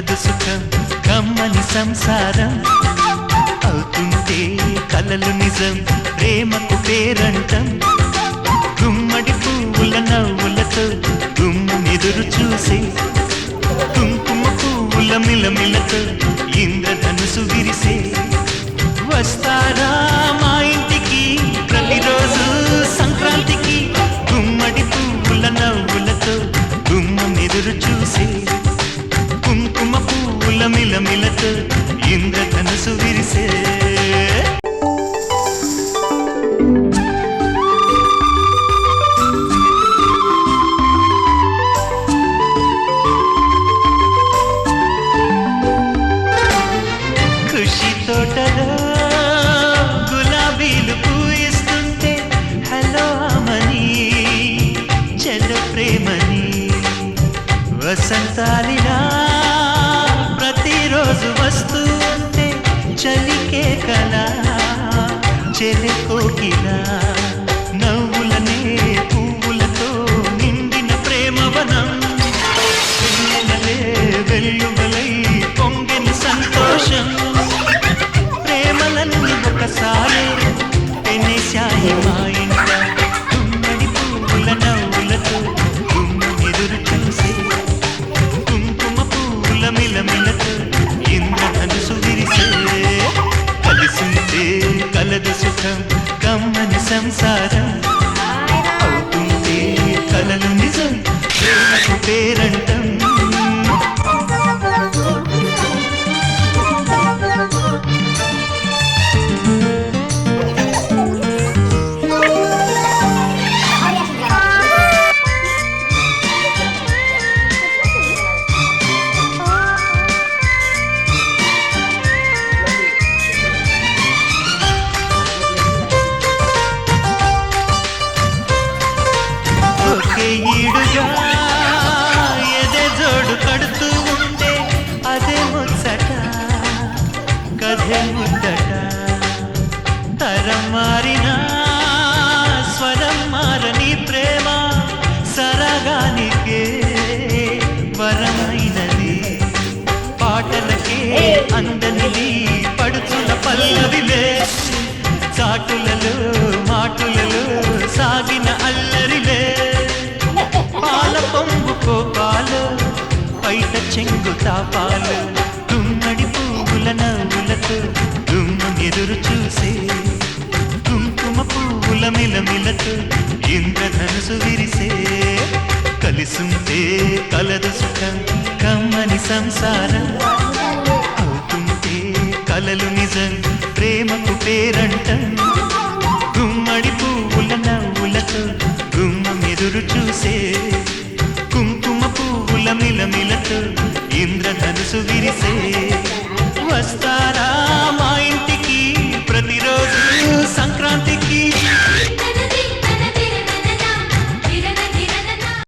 కలదు సుఖం కమ్మని సంసారం అవుతుంటే కలలు నిజం ప్రేమకు పేరంటం గుమ్మడి పువ్వుల నవ్వులతో గుమ్మెదురు చూసే కుంకుమ పువ్వుల మిలమిలతో ఇంద్రధనుసు విరిసే వస్తారా మా ఇంటికి ప్రతిరోజు సంక్రాంతికి గుమ్మడి పువ్వుల నవ్వులతో గుమ్మెదురు చూసే కుంకుమ పువ్వుల మిలమిలతో ఇంద్రధనుసు విరిసే ఖుషి తోటలో గులాబీలు పూయిస్తుంటే హలో అమని చెల్ల ప్రేమని వసంతాలిలా ప్రతిరోజు వస్తూ ఉంటే చలికే కలా చెలి కోకిలా నవ్వులనే పువ్వులతో నిండిన ప్రేమవనం వెన్నెలలే వెల్లువలై పొంగిన సంతోషం ప్రేమలన్నీ ఒకసారి పెనేశాయి మా ఇంట గుమ్మడి పువ్వుల నవ్వులతో గుమ్మెదురు చూసే కుంకుమ పువ్వుల మిలమిలతో ఇంద్రధనుసు విరిసే కలిసుంటే కలదు సుఖం కమ్మని సంసారం అవుతుంటే కలలు నిజం ప్రేమకు పేరంటం ఈడుగా ఎదే జోడు కడుతూ ఉంటే అదే ముచ్చట కథే ముద్దట తరం మారినా స్వరం మారని ప్రేమ సరగానికే వరమైనది పాటలకే అందనిది పడుచుల పల్లవిలే చాటులలో మాటులలో సాగిన అల్లరిలే పాల పొంగు కోపాలు బయట చెంగు తాపాలు గుమ్మడి పువ్వుల నవ్వులతో గుమ్మెదురు చూసే కుంకుమ పువ్వుల మిలమిలతో ఇంద్రధనుసు విరిసే కలిసుంటే కలదు సుఖం కమ్మని సంసారం అవుతుంటే కలలు నిజం ప్రేమకు పేరంటం గుమ్మడి పువ్వుల నవ్వులతో గుమ్మెదురు చూసే కుంకుమ పువ్వుల మిలమిలతో ఇంద్రధనుసు విరిసే వస్తా